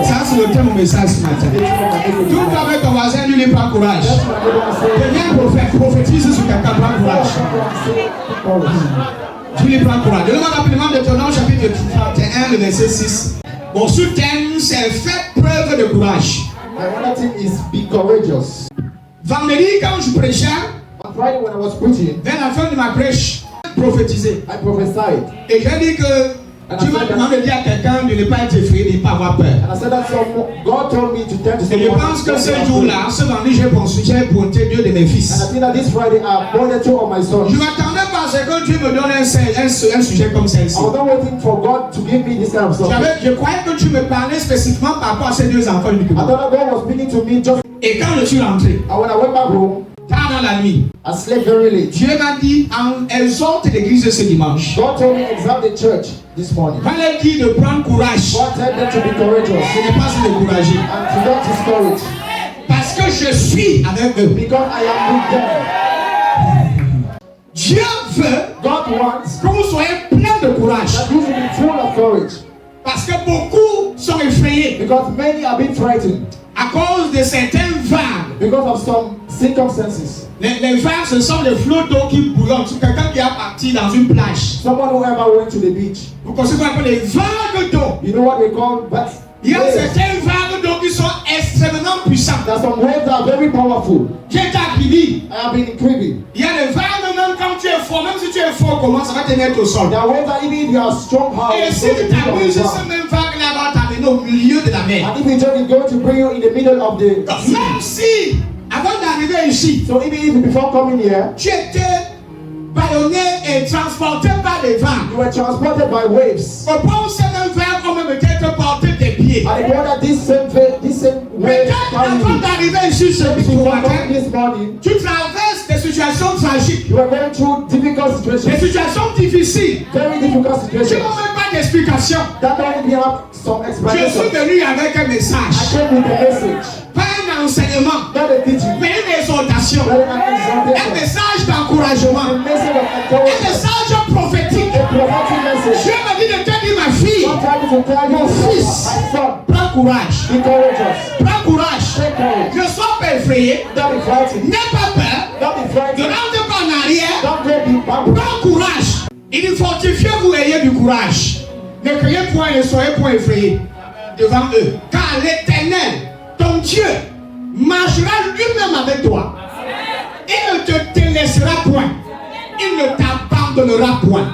Ça, c'est le thème du message ce matin. Tout avec ton voisin, lui, prend courage. Deviens prophète, prophétise sur quelqu'un, prends courage. Tu lui prends courage. Donne-moi rapidement Deutéronome chapitre 31, le verset 6. Mon sous-thème, c'est faire preuve de courage. My other thing is be courageous. Vendredi, quand je prêchais, On Friday when I was preaching, vers la fin de ma prêche, prophétiser. I prophesied. Et j'ai dit que Dieu m'a demandé de dire à quelqu'un de ne pas être effrayé, de ne pas avoir peur. And I said that God told me to tell to Et je pense que ce jour-là, ce vendredi, j'ai pointé Dieu de mes And I fils. think that this Friday I pointed two of my sons. Je m'attendais parce que Dieu me donne un sujet comme celle-ci. I was not waiting for God to give me this kind of something. Je croyais que tu me parlais spécifiquement par rapport à ces deux enfants I uniquement. thought that God was speaking to me just. Et quand je suis rentré, And when I went back home, tard dans la nuit, I slept very late. Dieu m'a dit, exhorte l'église ce dimanche. God told me exalt the church this morning. Il m'a dit de prendre courage. God told them to be courageous Ce n'est pas se décourager. and to not discourage. Parce que je suis avec eux. Because I am with them. Dieu veut God wants que vous soyez plein de courage. that you should be full of courage. Parce que beaucoup sont effrayés Because many are being frightened à cause de certaines vagues. because of some circumstances. Les vagues, ce sont des flots d'eau qui bouillonnent. C'est quelqu'un qui a parti dans une plage. Someone who ever went to the beach, Vous connaissez quoi les vagues d'eau? you know what they call but Il y a waves. certaines vagues d'eau qui sont extrêmement puissantes. There's some waves that are very powerful. J'ai été à Kibi. I have been in Kribi. Il y a des vagues, même quand tu es fort, même si tu es fort, comment ça va te mettre au sol? There are waves that even if you are strong, how Et si tu t'amuses, ces mêmes vagues-là vont t'amener au milieu de la mer. and if you join, it's going to bring you in the middle of the sea. Même si, avant d'arriver ici, So even if before coming here, tu étais bâillonné et transporté par les vents. you were transported by waves. Au point où ces mêmes vagues ont même peut-être porté tes pieds. And the point that this same wave Peut-être carried avant you. d'arriver ici ce Before matin, coming this morning, tu traverses des situations tragiques, you were going through difficult des situations, situations difficiles. very difficult Tu n'as situations. même pas d'explication. That don't even have some Je explanation. suis venu avec un I message, came with a message, pas un enseignement, not a teaching, mais une exhortation, but an un exhortation, message a d'encouragement, message of un encouragement, message prophétique. a prophetic message. Dieu m'a dit de te dire, ma fille, God tried to tell you, Mon fils. my son, prends courage, be courageous, prends courage. take courage, Ne sois pas effrayé, don't be frightened, n'aie pas peur, don't be ne frightened, rentre pas en arrière, don't go backward. prends courage. Il dit fortifiez-vous, ayez du courage. Ne criez point et ne soyez point effrayés devant eux. Car l'Éternel, ton Dieu, marchera lui-même avec toi. Il ne te délaissera point. Il ne t'abandonnera point.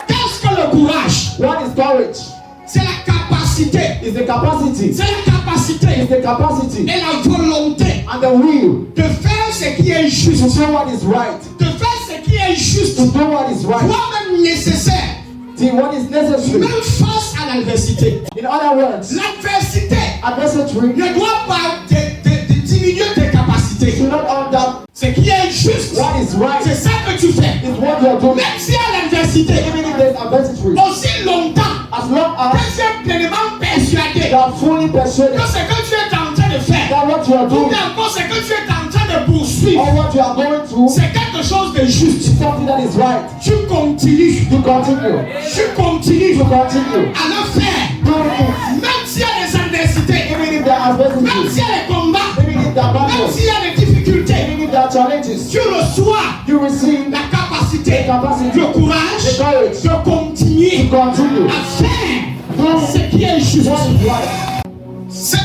Qu'est-ce que le courage? What is courage? C'est la capacité. It's the capacity, C'est la capacité it's the capacity et la volonté and the will de faire ce qui est juste. to do what is right, De faire ce qui est juste. to do what is right, Toi-même nécessaire. see what is necessary. Même face à l'adversité. In other words, L'adversité adversity ne doit pas diminuer tes capacités. should not under Ce qui est juste, what is right c'est ça que tu fais. is what you are doing. Même si à l'adversité, Even if there's adversity, aussi longtemps as long que as tu es pleinement persuadé you are fully persuaded que ce que tu es en train de faire, that what you are ou doing bien encore ce que tu es en train de poursuivre, or what you are going through c'est quelque chose de juste. is something that is right, Tu continues, you continue, tu continues you continue, à le faire. do it. Même s'il y a des adversités, Even if there are même adversity, s'il y a des combats, even if there are même battles, s'il y a des difficultés, even if there are challenges, tu reçois you receive la capacité, the capacity, le courage the courage de continuer to continue. à faire ce qui est juste. What is right? Ça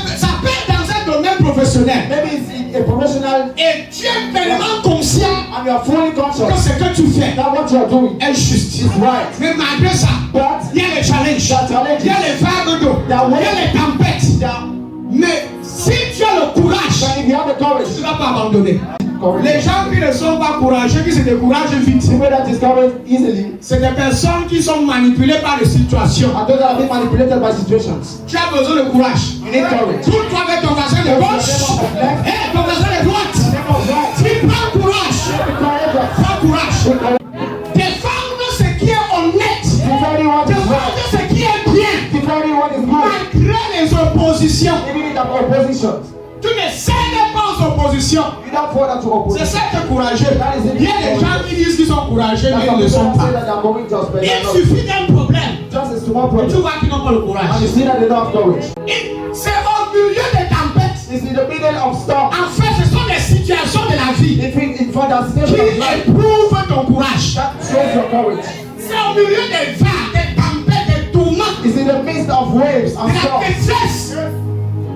peut être dans un domaine professionnel. Maybe it's in a professional Et tu es pleinement conscient and you are fully que conscious ce que tu fais that what you are doing est juste. is right. Mais malgré ça, But il y a les challenges, there are challenges, il y a les vagues d'eau, il y a les tempêtes. there are, Mais si tu as le courage, but if you have the courage, tu ne vas pas abandonner. courage. Les gens qui ne sont pas courageux, qui se découragent vite, People that discourage easily c'est des personnes qui sont manipulées par les situations. and those that are being manipulated by situations. Tu as besoin de courage. You need courage. Tourne-toi avec ton voisin de gauche et ton voisin de droite. Tu prends courage. Be courageous. Prends courage. Be courageous. Défendre ce qui est honnête. Defending what is Défendre right. ce qui est bien. Defending what is good. Malgré les oppositions. Even in the opposition. Tu ne cèdes pas aux oppositions. You don't fall into C'est opposition. ça qui est courageux. Il y a des gens qui disent qu'ils sont courageux, mais That's ils why ne le people sont say pas. that they are going just better. Il suffit d'un problème. Just causes to more Et tu problems. vois qu'ils n'ont pas le And you courage. see that they don't have courage. C'est au milieu des tempêtes. It's in the middle of storm. En fait, ce sont des situations de la vie In front of qui situation of life, éprouvent ton courage. that shows your courage. C'est au milieu des vagues, des tempêtes, des tourments, It's in the midst of waves de and la storms. détresse.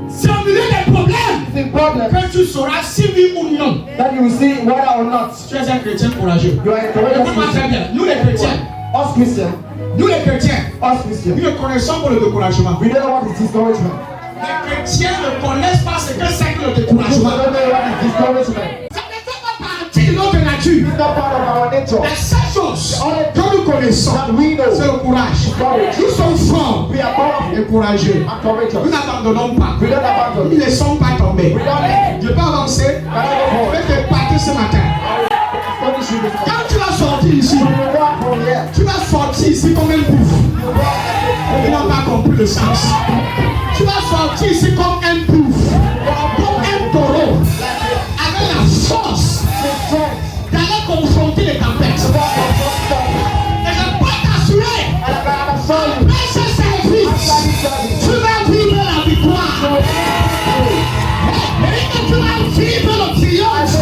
C'est au milieu des problèmes It's the problem que tu sauras si oui ou non. that you will see whether or not Tu es un chrétien courageux. you are a courageous Écoute-moi très Christian. bien. Nous les chrétiens, Us nous Christians, ne connaissons pas le découragement. we don't know what is discouragement. Les chrétiens ne connaissent pas ce que c'est que le We découragement. don't know what is discouragement. Ça ne fait pas partie de notre nature. It's not part of our nature. La seule chose que nous connaissons, That we c'est know. le courage. Nous sommes forts We are powerful et courageux. and Nous courageous. n'abandonnons pas. We don't abandon. Nous ne laissons pas tomber. We don't Je peux avancer. Can I go forward? Je vais te partir ce matin. Astonish you this morning. Quand tu vas sortir ici, When you walk from here, tu vas sortir ici comme un pouf. Ils n'ont pas compris le sens. Tu vas sortir ici comme un pouf, comme un taureau, avec la force with strength. d'aller confronter les tempêtes. To walk from one storm. Et je peux t'assurer, And I can assure you, après ce service, after this service, tu vas vivre la victoire. Et que tu vas vivre le triomphe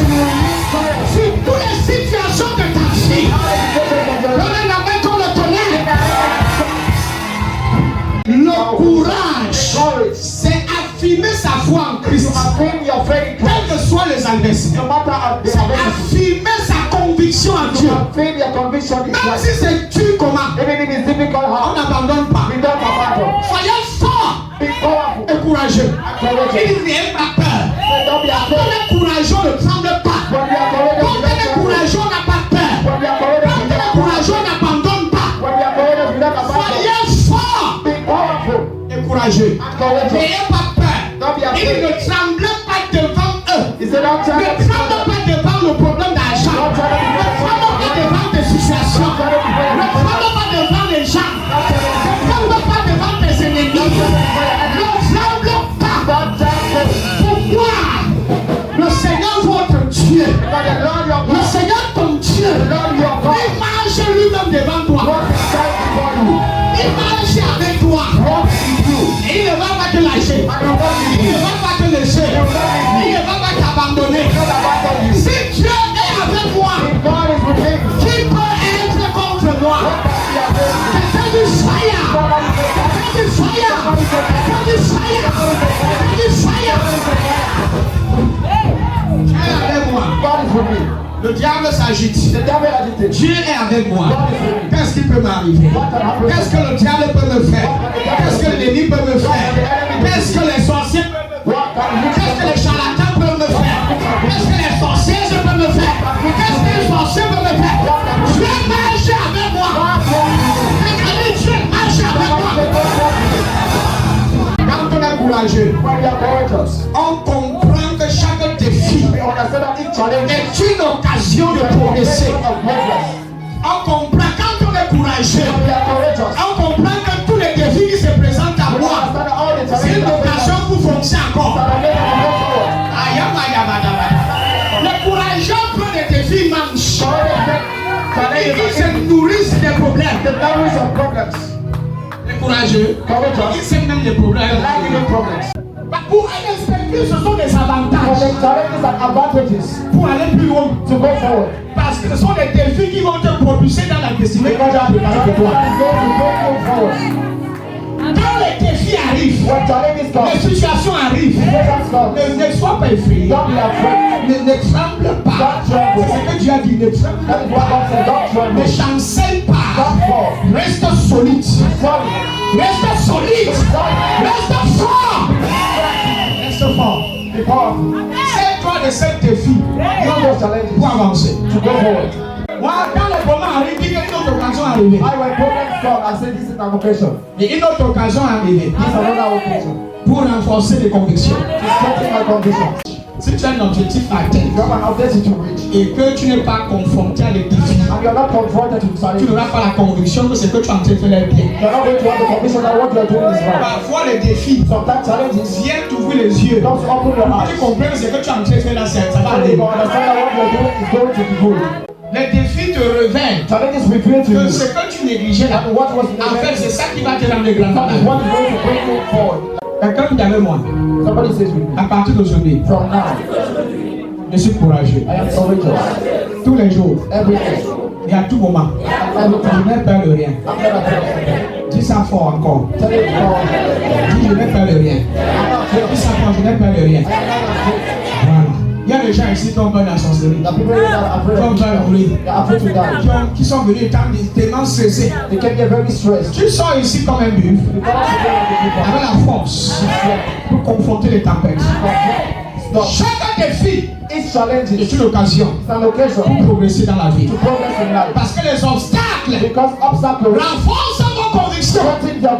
sur toutes les situations de ta vie. Donnez la main comme le tonnerre. Le courage, courage. c'est affirmer sa foi en Christ. Affirm your faith in Quels Christ. que soient les adversaires. No matter how they C'est are ready. affirmer sa conviction en Dieu. Affirm your conviction in Même Christ. si c'est dur comment, Even if it's difficult, on how n'abandonne pas. we don't abandon. Soyez forts Be powerful et courageux. and courageous. Il n'ayez pas peur. So don't be Quand on afraid. est courageux, ne tremble pas. When we are courageous, Quand we on est don't tremble. courageux, on n'a pas peur. When we are courageous, Quand we on don't est abandon. courageux, on n'abandonne pas. When we are courageous, we don't abandon. Soyez forts Be powerful et courageux. and courageous. N'ayez pas peur. Don't be Il afraid. ne tremblez pas devant eux. He said, don't try Ne to be tremble pas devant le problème d'argent. Ne tremble pas devant tes situations. Ne tremble pas devant les gens. Ne tremble pas devant tes ennemis. Ne tremble pas. Pourquoi? Le Seigneur votre Dieu, But the Lord your le God, Seigneur ton Dieu, the Lord your God, il marche lui-même devant toi. walks beside before you, Il marche avec toi. walks with you, Et il ne va pas te lâcher. and will not leave Il you. ne va pas te laisser. Il ne va pas t'abandonner. He will not abandon you. Si Dieu est avec moi, If God is with him, qui peut être contre moi? what can be against Fais du fire! you? Somebody say, Fais du fire! somebody say, Fais du fire! Fais du fire! Dieu est avec moi. God is with me. Le diable s'agite. The devil agitated. Dieu est avec moi. God is with me. Qu'est-ce qui peut m'arriver? What can happen? Qu'est-ce que le diable peut me faire? Qu'est-ce que l'ennemi peut me faire? Qu'est-ce que les sorciers peuvent me faire? What can Qu'est-ce que les charlatans peuvent me faire? Qu'est-ce que les sorcières peuvent me faire? Qu'est-ce que les sorciers peuvent me faire? Dieu marche avec moi. Regardez, Dieu marche avec moi. Quand on est courageux, When we are courageous, on comprend que chaque défi we understand that each challenge est une occasion de is progresser. a of progress. On comprend quand on est courageux, When we are courageous, on comprend que tous les défis qui se présentent à we moi, understand that all the c'est challenges une occasion pour foncer encore. that are made to go forward. Les courageux prennent des défis, mangent. Challenges Ils se nourrissent des problèmes. the values of problems. Les courageux, ils Courageous, s'aiment même les problèmes. like even problems. Pour aller expecter, ce sont des For avantages. the challenges and advantages Pour aller plus loin. to go forward. Parce que ce sont des défis qui vont te propulser dans la destinée que Dieu a préparée pour toi. Go forward. Quand les défis arrivent, When challenges come, les situations arrivent, problems come, ne sois pas effrayé. don't be afraid. Ne tremble pas. C'est ce que Dieu a dit. Ne tremble That is what God said. Don't Ne tremble. chancelle pas. Don't fall. Reste solide. Sorry. Reste solide. Reste fort. Reste fort. Be powerful. Sers-toi de cet défi Use those challenges pour avancer. to go forward. Voilà, quand les moments arrivent, il y a une autre occasion arrivée. I when problems come, I say this is an occasion. Et une autre occasion arrivée This is another occasion pour renforcer les convictions. to strengthen my convictions. Si tu as un objectif à You atteindre have an objective to reach, et que tu n'es pas confronté à des défis, and you are not confronted with tu challenges. n'auras pas la conviction que ce que tu es en train de faire est bien. You are not going to have the conviction that what you are doing is right. Parfois, les défis Sometimes challenges viennent t'ouvrir les yeux. don't open your Tu eyes. comprends que ce que tu es en train de faire là, ça va So aller. you understand that what you are doing is going to be good. Les défis te révèlent Challenges reveal to que you ce que tu négligeais là, that what was en fait, c'est ça qui va te rendre that grand. is what is going to bring you forward. Quelqu'un dit avec moi, Somebody says with me, à partir d'aujourd'hui, from now, je suis courageux. I am courageous. Tous les jours Every day, et à tout moment, at every je time. n'ai peur de rien. I'm never afraid. Dis ça fort encore. Tell it God. Dis je n'ai peur de rien. I'm not afraid. Dis ça fort, je n'ai peur de rien. I am not afraid. Voilà. Il y a des gens ici qui ont peur de la sorcellerie. The people that are afraid Qui ont of peur de mourir. they are afraid to die. Qui sont venus tellement stressés. They can get very stressed. Tu sors ici comme un buff Because of the avec la force pour confronter les tempêtes. Stop. Chaque défi Each challenge est is une occasion an occasion pour progresser dans la vie. to progress in life. Parce que les obstacles Because obstacles renforcent vos convictions. strengthen your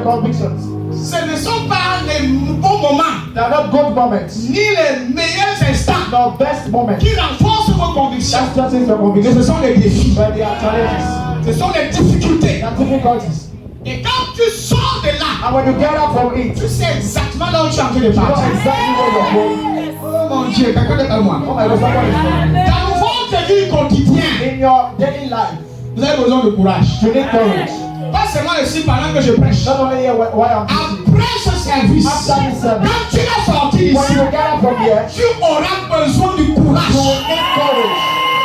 convictions. Ce ne sont pas les bons moments They are not good moments, ni les meilleurs instants nor best moments. qui renforcent vos convictions. That strengthens your Mais convictions. ce sont les défis, But they are challenges. ce sont les difficultés. They are difficulties. Et quand tu sors de là, And when you get up from it, tu sais exactement là où tu es en train de you know partir. exactly where you're going. Oh mon Dieu, quelqu'un de moi. Oh my God, someone is coming. Dans votre vie quotidienne, In your daily life, vous avez besoin de courage. you need courage. Pas seulement ici pendant que je prêche. Not only here why I'm preaching. Après ce service, After this service, quand tu vas sortir when d'ici, you get up from here, tu auras besoin du courage you will need courage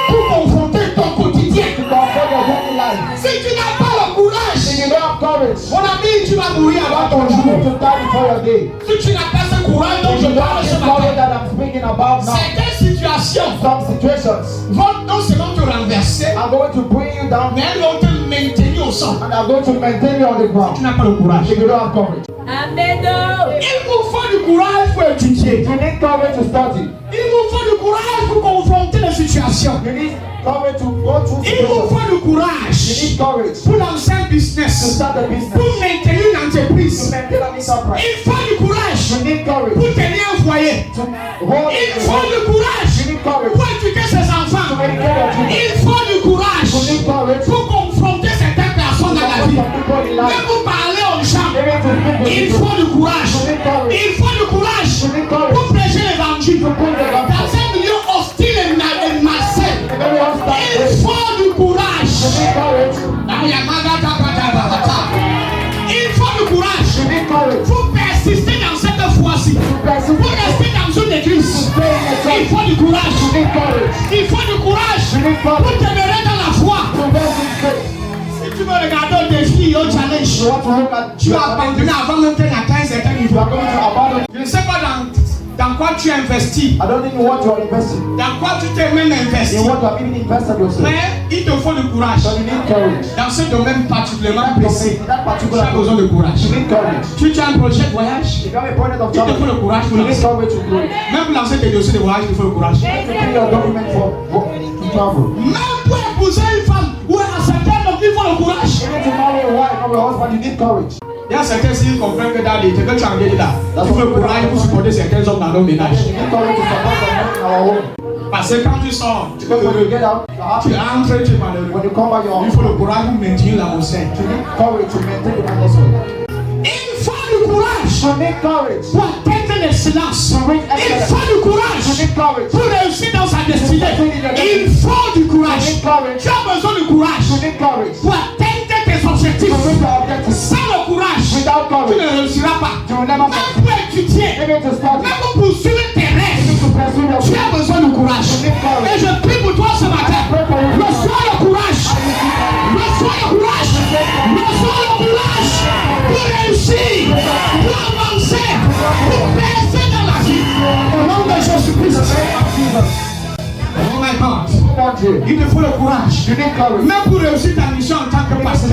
pour confronter ton quotidien. to confront your daily life. Si tu n'as pas le If courage, you don't have courage, mon ami, tu vas mourir avant ton you're jour. going to die before your day. Si tu n'as pas ce courage dont If je you don't parle have ce the courage matin, that I'm speaking about now, certaines situations some situations vont non seulement te renverser, are going to bring you down mais elles vont te maintenir au sol. and are going to maintain you on the Tu ground. n'as pas le courage. If you don't have courage, Il vous faut du courage pour étudier. you need courage to study. Il vous faut du courage pour confronter les situations. You need courage to go through Il vous situations. faut du You courage need courage pour lancer un to business, start a business, pour maintenir une to entreprise. maintain an enterprise. Il faut du courage You need courage pour tenir un foyer. to hold Il a faut home. du courage You need courage pour éduquer ses to enfants. educate your children. Il faut du You courage need courage to pour confronter certaines personnes dans la confront vie. some people in Même life. pour parler aux gens. Even to speak with Il people. faut du courage. You need courage Il faut du courage You need pour courage prêcher l'évangile. to preach the Dans gospel. un milieu hostile et malsain, In every hostile il place, faut du courage. you need courage. Il faut du courage You need courage pour persister dans cette foi-ci. to pursue Pour rester dans une église, stay in the il church. faut du courage. You need courage Il faut du courage You need pour courage demeurer dans la foi. to rest in faith. Si tu veux regarder un défi, un challenge, You want to look at tu vas abandonner avant même qu'elle n'atteint un certain You niveau. are going to abandon. Je ne sais pas dans quoi tu investis, I don't think you want to invest in. dans quoi tu t'es même investi. You want to have even invested yourself. Mais il te faut du courage. So you need courage. Dans ce domaine particulièrement In précis, that tu particular as besoin de courage. you need courage. Tu as un projet de voyage, If you have a point of il te faut travel, le courage pour you need lancer. courage to do it. Même pour lancer tes dossiers de voyage, il te faut le courage. To fill your document to travel. Même pour épouser une femme ou un certain homme, il faut le courage. Even to marry a wife or a husband, you need courage. Il y a certains qui comprennent que dans les que tu as engagé là, il faut le courage pour supporter certains hommes dans nos ménages. You need courage to support the men in our home. Parce que quand tu sors, tu peux Because when you heureux. get out, you're happy. Tu entres, tu es malheureux. When you come back, you're Il faut le courage pour maintenir l'atmosphère. You need courage to maintain the atmosphere. Il faut du courage You need courage pour atteindre l'excellence. Il faut du You courage need courage. pour réussir dans sa destinée. Il faut du You courage. need courage. Tu as besoin de courage You need courage. pour atteindre tes objectifs. To reach your objectives. Sans le courage, Without tu courage, ne réussiras pas. you will never Même pour étudier, Even to study, même pour poursuivre tes rêves, to pursue your tu as besoin de courage. Et je prie pour toi ce matin. Reçois le courage. Reçois le courage. Reçois le courage pour réussir, pour avancer, pour percer dans la vie. Au nom de Jésus-Christ. Oh my God. Il te faut le courage. You need courage. Même pour réussir ta mission en tant que pasteur,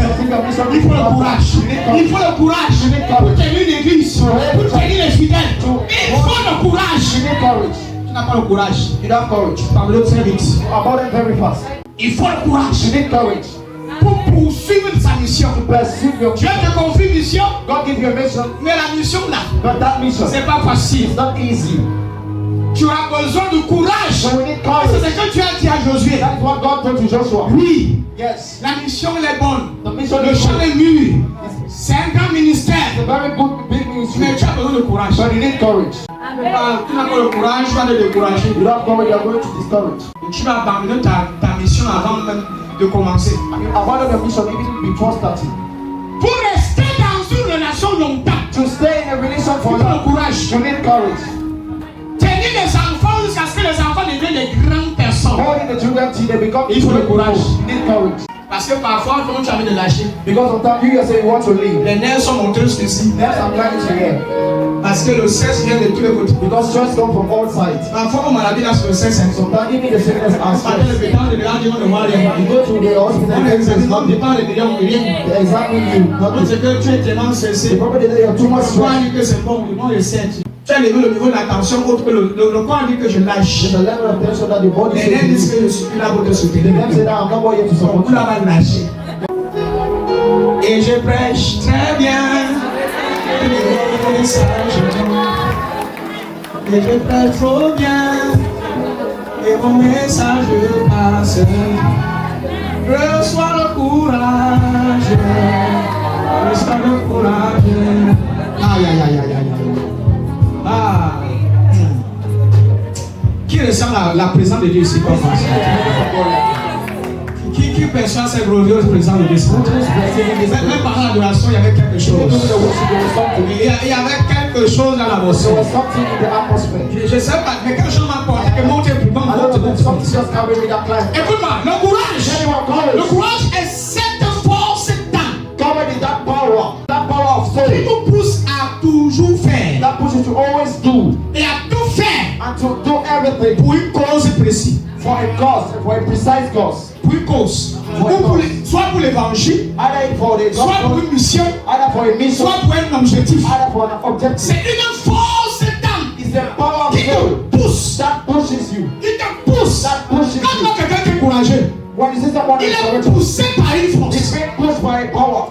il faut le courage. Il faut le courage pour tenir l'église, pour tenir les fidèles. Il faut le courage. You need courage. Tu n'as pas le courage. You don't have courage. Parle très vite. About it very fast. Il faut le courage You need courage pour poursuivre sa mission. to pursue your Dieu te confie une mission, God give you a mission, mais la mission là, but that mission c'est pas facile. is not easy. Tu as besoin de courage. So we need C'est courage. ce que tu as dit à Josué. That is what God told to Joshua. Oui, Yes. la mission elle est bonne. The mission Le is champ good. est mûr. C'est un grand ministère. It's a very good big ministry. Mais tu as besoin de courage. But you need courage. Tu n'as pas le courage, tu vas te décourager. You don't have courage, you are going to discourage. Tu vas abandonner ta mission avant même de commencer. And you abandon the mission even before starting. Pour rester dans une relation longtemps, To stay in a relation il for faut le long, courage. you need courage. Tenir les enfants jusqu'à ce que les enfants deviennent des grandes personnes. Holding the children till they become Il faut le courage. You need courage. Parce que parfois, quand tu as envie de lâcher, Because sometimes you say you want to leave. les nerfs sont montés jusqu'ici. There's some climbing to here. Parce que le sexe vient de tous les côtés. Because stress comes from all sides. Parfois, on maladie là sur le sexe. Sometimes even the sickness and Parce que le stress. pétard de l'âge, on ne voit rien. You go to the hospital On and examine, things on nothing. dépend des millions, rien. They examine you, On nothing. sait que tu es tellement The stressé. problem is that you're too much Le corps stress. dit que c'est bon, le monde le sait. Tu as levé le niveau de la tension autre que le corps dit que je lâche. There's a level of tension that the body Les nerfs disent says. que je suis plus là pour te The soutenir. them say that I'm not here to Donc, support vous you. là-bas lâcher. Et je prêche très bien. Le message. Et je prêche trop bien. Et mon message passe. Reçois le courage. Reçois le courage. Aïe, aïe, aïe, aïe, aïe. Ah. Qui ressent la présence de Dieu ici comme ça? Qui perçoit cette glorieuse présence de Dieu? Même pendant l'adoration, il y avait quelque chose. Il y avait quelque chose dans la There motion. was something in the atmosphere. Je ne sais pas, mais quelque chose m'a porté que monter plus bas, I don't know, monter. something just carried me that climb. Écoute-moi, le courage. Anyone Le courage. courage est cette force d'âme Covered in that power of qui soul. nous pousse à toujours faire That pushes you to always do et à tout faire and to do everything pour une cause précise. for a cause, for a precise cause. Pour une cause. Soit pour l'évangile, Either for the soit pour gospel, une mission, either for a mission, soit pour un objectif. either for an objective. C'est une force d'âme It's the power of qui te soul pousse. that pushes you. Il te pousse. That pushes Quand you. quelqu'un qui est courageux, When you see someone il is est courageous, poussé par une it's force. being pushed by a power.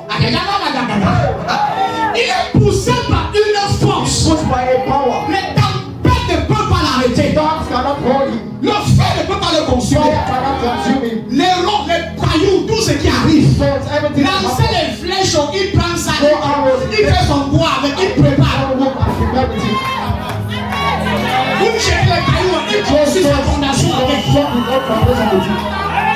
Il est poussé par une force. Pushed by a power. Les tempêtes ne peuvent pas l'arrêter. Dogs cannot hold him. Le feu ne peut pas le consumer. Fire cannot consume him. Les rocs, les cailloux, tout ce qui arrive. So it's everything that Lancer happens. les flèches, il prend ça, Go arrows. il fait son bois avec, il prépare. Don't look and prepare with it. Vous cherchez les cailloux, il construit sa fondation avec. Don't with no foundation with it.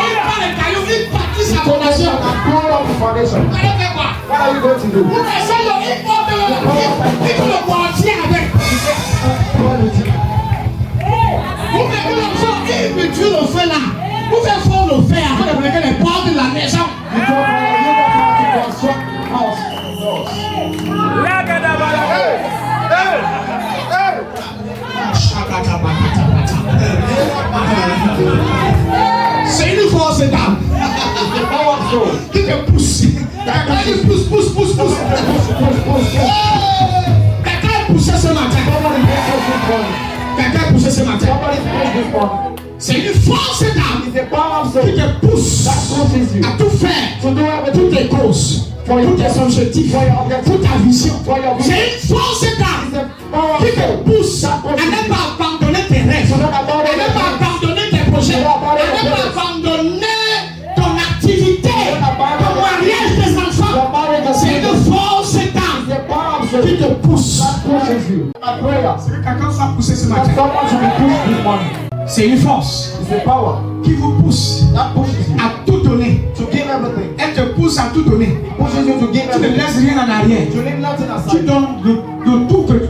Il prend les cailloux, il bâtit sa Foundation fondation. and build up the foundation. Vous allez faire quoi? What are you going to do? Vous laissez le, il porte le, il fait le boîtier avec. What with it? Vous mettez le feu, il met le feu là. Vous faites fort le feu afin de bloquer les portes de la maison. You don't know you to construct house and doors. C'est une force d'âme The power of soul. qui te pousse. Quelqu'un pousse. Push, push, push. Quelqu'un est poussé ce matin. Somebody push this morning. Quelqu'un est poussé ce matin. Somebody push this morning. C'est une force d'âme It's the power of qui soul te pousse that pushes you à tout faire, to do toutes everything tes causes, for your tous tes objectifs, for your objective, toute ta vision. for your vision. C'est une force It's d'âme the power qui of te soul pousse that à pushes ne you. pas abandonner tes rêves, To not abandon à ne your pas dreams. abandonner tes projets, à ne pas abandonner ton activité, ton mariage, tes enfants. C'est une force It's d'âme the power of soul qui te pousse. that pushes you. My prayer. Que quelqu'un soit poussé ce That matin. someone should be pushed this morning. C'est une force It's the power qui vous pousse that pushes you à tout donner. to give everything. Elle te pousse à tout donner. Pushes you to give Tu ne everything. laisses rien en arrière. To leave nothing Tu aside. donnes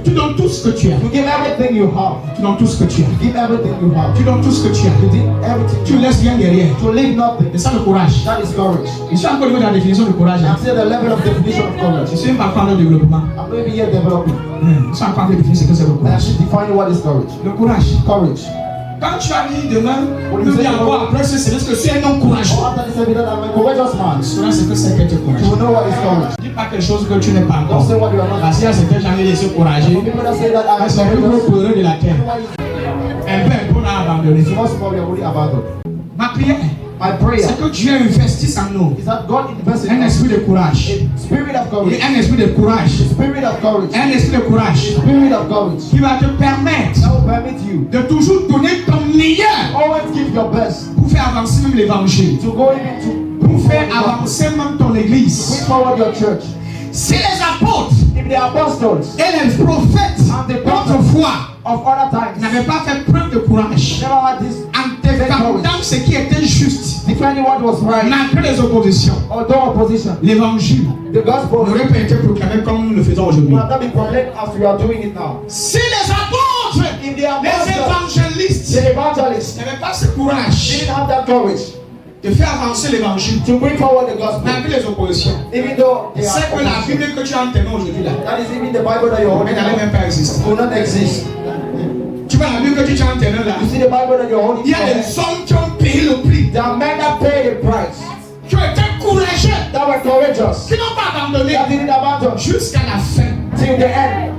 tu donnes tout ce que tu as. To give everything you have. Tu donnes tout ce que tu as. Give everything you have. Tu donnes tout ce que tu as. To give everything Tu you laisses rien derrière. have. To leave nothing. C'est ça le courage. That is courage. Je suis encore au niveau de la définition du courage. I'm saying the level of definition of courage. Je suis même pas encore dans le développement. I'm maybe here developing. Je suis encore en train de définir ce que c'est le And I'm courage. just defining what is courage. Le courage. Courage. Quand tu as dit demain, ne viens pas après ce semestre que tu es non courageux. Or after this evidence, I'm a courageous man. Cela c'est que c'est que tu es You courageux. will know what is courage. Dis pas quelque chose que tu n'es pas Don't encore. say what you are not. Parce qu'il y a certains gens qui sont courageux. For people that say that I'm C'est le plus gros courageous, coureur de la terre. what is Un peu on a abandonné. most probably already abandoned. Ma prière, My prayer c'est que Dieu investisse en nous is that God invests un in us esprit de courage. a spirit of Et courage. un esprit de courage. Spirit of courage. Un esprit de courage Spirit of courage. qui va te permettre That will permit you de toujours donner ton meilleur always give your best pour faire avancer même l'évangile. to go into Pour faire avancer même ton bring église. forward your church. Si les apôtres if the apostles et les prophètes and the prophets d'autrefois of other times n'avaient pas fait preuve de courage never had this en défendant ce qui était juste defending what was right, malgré les oppositions, although opposition, l'évangile the gospel n'aurait pas été proclamé comme nous le faisons aujourd'hui. will not be proclaimed as we are doing it now. Si les apôtres, If the les apostles, évangélistes the evangelists n'avaient pas ce courage didn't have that courage de faire avancer l'évangile to bring forward the gospel, malgré les oppositions, even though they c'est que la are Bible que tu as en tes mains aujourd'hui là, that is even the Bible that you're elle holding n'allait now même pas exister. will not exist. Tu vois la Bible que tu as en tes mains là, You see the Bible that you're holding il y a now, des hommes qui ont payé le prix, there are men that paid the price, qui ont été courageux, that were courageous, qui n'ont pas abandonné that didn't abandon jusqu'à la fin. till the end.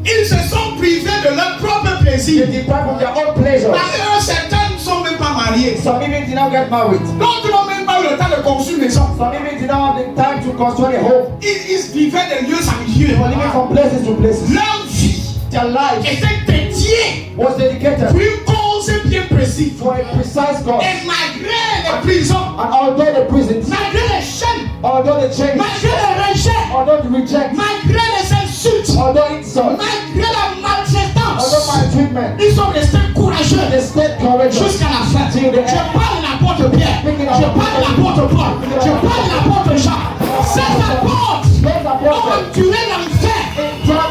Ils se sont privés de leur propre plaisir. They deprived of their own pleasures. D'ailleurs, certains ne sont même pas mariés. Some even did not get married. D'autres n'ont même pas eu le temps de construire une maison. Some even did not have the time to construct a home. Ils vivaient de lieux en They lieu. were living from places to places. Leur vie Their life était dédiée was dedicated pour une cause bien précise. for a precise cause. Et malgré les prisons, And although the prisons, malgré les chaînes, although the chains, malgré les rejets, although the reject, malgré les insultes, although insults, malgré la although maltraitance, maltreatment, ils sont restés courageux they stayed courageous. jusqu'à la fin. Till the Je end. parle de l'apôtre Pierre, je parle de l'apôtre Paul, je parle de l'apôtre Jean. Ces apôtres ont enduré l'enfer.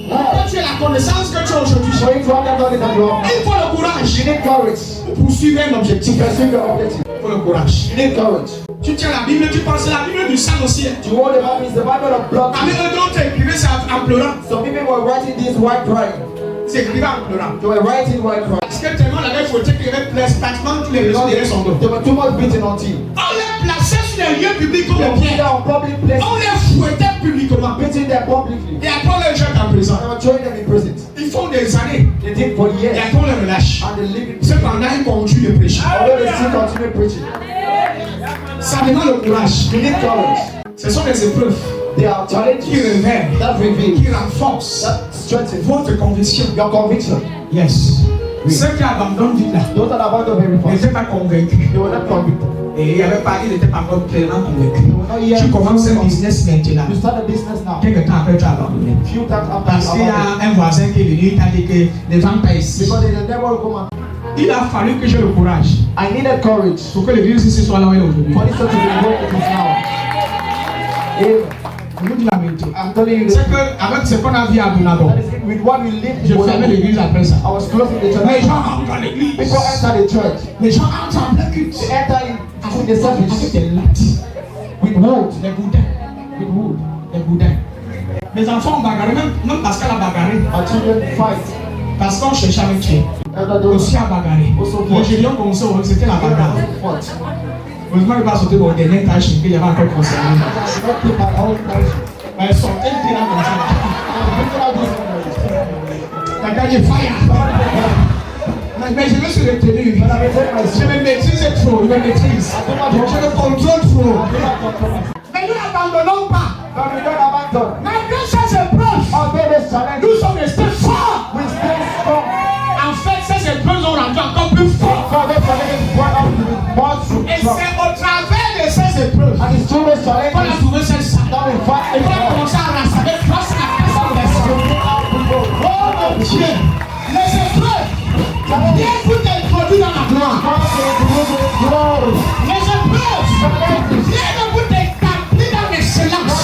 Quand tu as la connaissance que tu as aujourd'hui, For you to have that knowledge that you have now, il faut le courage you need courage pour poursuivre un to objectif. pursue your objective. Il faut le courage. You need courage. Tu tiens la Bible, tu penses la Bible du sang aussi. To hold the Bible is the Bible of blood. Avec eux d'autres écrivaient ça en pleurant. Some people were writing this while crying. C'est écrivaient en pleurant. They were writing while crying. Parce que tellement la même faute qu'il y avait pratiquement tous les maisons derrière son dos. They were too much beaten on him. On les plaçait sur les lieux publics comme They le were put Pierre. on public places, On les fouettait publiquement. beating them publicly. Et après on les jette en prison. They were throwing them in prison. Ils font des années. They did for Et years. après on les relâche. And they live in Cependant, ils continuent de prêcher. although they still continue preaching. Ça demande le courage. You need courage. Ce sont des épreuves There are qui challenges révèlent, that reveal, qui renforcent that strengthen votre conviction. your conviction. Yes. Oui. Ceux qui abandonnent vite là Those that are about to very fast, n'étaient pas convaincus. they were not convicted. Et il n'y avait pas, ils n'étaient pas encore pleinement convaincus. They were not yet Tu commences un convinced. business maintenant. You start a business now. Quelques temps après, tu as abandonné. Few times after Parce you qu'il y abandon. a un voisin qui est venu, il t'a dit que ne vends pas ici. Because there's a devil woman. Il a fallu que j'ai le courage I needed courage pour que l'église ici soit là où elle est aujourd'hui. for this church to be where it is now. Amen. Je vous dis la vérité. I'm telling you C'est the truth. qu'avec ce qu'on a vu à Bunabo, That is it. With what we live, je fermais l'église après ça. I was closing the Les church. gens entrent à l'église. People enter the church. Les gens entrent en plein culte. They enter into the Avec service des lattes, with wood. des boudins, With wood. des boudins. Mes enfants ont bagarré, même Pascal a bagarré. Our children fight. Parce qu'on cherchait avec Dieu. Elder those Aussi à bagarrer. Les géniaux comme ça, c'était la bagarre. fought. Heureusement, il va sauter au dernier tâche qu'il y avait encore concerné. I not keep my own courage. Mais ils sortaient le tirant comme ça. T'as gagné fire. Mais je me suis retenu. Je me maîtrise trop, je me maîtrise. Je me contrôle trop. Mais nous n'abandonnons pas. But we don't abandon. Malgré ces épreuves, Although this challenge, nous sommes restés forts. we stay strong. En fait, ces épreuves ont rendu encore plus forts. For this challenge is brought up to be more Et strong. c'est au travers de ces épreuves And it's through this qu'on a challenge trouvé cette salle. that we fight Et in qu'on a God. commencé à rassembler grâce à la personne des cieux. Oh mon Dieu, les épreuves viennent pour t'introduire dans la gloire. Glory. Les épreuves viennent pour t'établir dans l'excellence.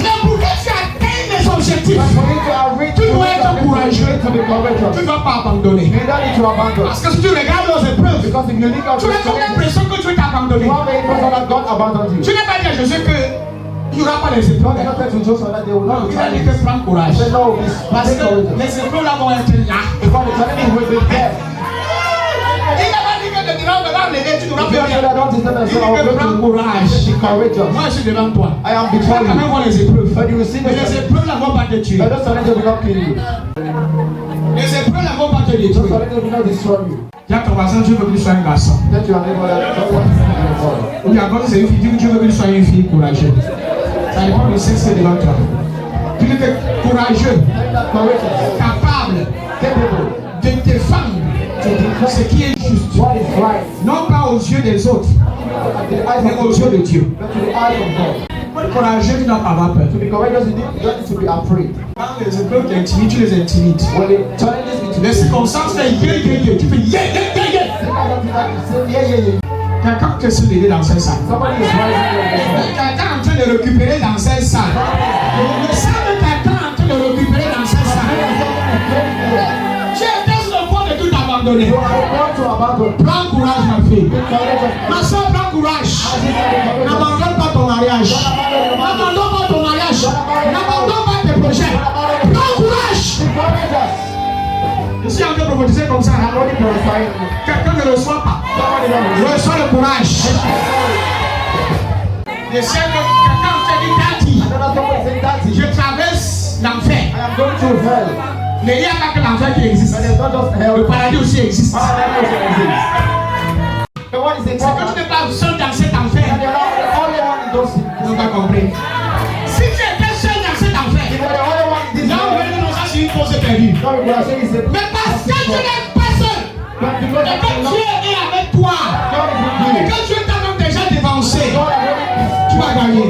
Mais pour que tu atteignes les objectifs, But for you to have reached tu dois être courageux. to be Tu courageous. ne vas pas abandonner. You don't need to abandon. Parce que si tu regardes nos épreuves, Because if you look at tu this as comme challenge, l'impression que tu es abandonné. you have the impression that God abandoned you. Tu n'as pas dit à Jésus que il n'y aura pas les God épreuves. did not tell to Joshua that they will not Il a dit return. que prends He courage. said, no, be Parce que courageous. les épreuves là vont être là. Because the challenge will be there. Il n'a pas dit que te diront de l'enlever, tu n'auras If plus you rien. say that, don't disturb Il dit yourself. I will que prends break courage. you. Be courageous. Moi je suis devant toi. I am Tu vas before quand même you. voir les épreuves. But you will see Mais the les challenge. épreuves là vont pas te tuer. But those challenges will not kill you. Les épreuves là vont pas te Those détruire. challenges will not destroy you. Dis à ton voisin, Dieu veut que tu sois un garçon. Tell your neighbor that God wants you to be a boy. Ou bien quand c'est une fille, dis que Dieu veut que tu sois une fille courageuse. Ça dépend du sexe qui est devant toi. Tu veux être courageux, Tell that courageous, capable capable de défendre to declare ce qui est juste. what is right. Non pas aux yeux des autres, At the eyes mais of aux yeux de Dieu. but to the eyes of God. Moi être courageux, tu n'as pas avoir peur. To be courageous, you don't need to be afraid. Quand les épreuves t'intimident, tu les intimides. When the challenges Les circonstances font tu fais Quelqu'un qui se lève dans cette salle. somebody is rising Quelqu'un en train de récupérer dans cette salle. Le sang de quelqu'un en train de récupérer dans cette salle. Tu étais sur le point de tout abandonner. You are about to abandon. Prends courage, ma fille. Be courageous. Ma soeur, prends courage. N'abandonne pas ton mariage. N'abandonne pas ton mariage. N'abandonne pas tes projets. Prends courage. Be courageous. Je suis en train de prophétiser comme ça. I'm only prophesying. Quelqu'un ne reçoit pas. Somebody don't Reçois le courage. Le ciel de quelqu'un te dit, Daddy, Another somebody saying, Daddy, je traverse l'enfer. I am going through hell. Mais il n'y a pas que l'enfer qui existe. But it's not just hell. Le paradis aussi existe. Paradise also exists. The one is C'est que tu important. n'es pas seul dans cet And enfer. the only one is those things. Tu n'as pas compris. Si tu étais seul dans cet If enfer, you're the only one in this là on world, va dire non, ça c'est une cause perdue. no, we are saying it's a Mais parce que tu n'es pas seul, but because et que Dieu est avec toi, God is with et you, que Dieu t'a même déjà dévancé, God has already tu vas gagner.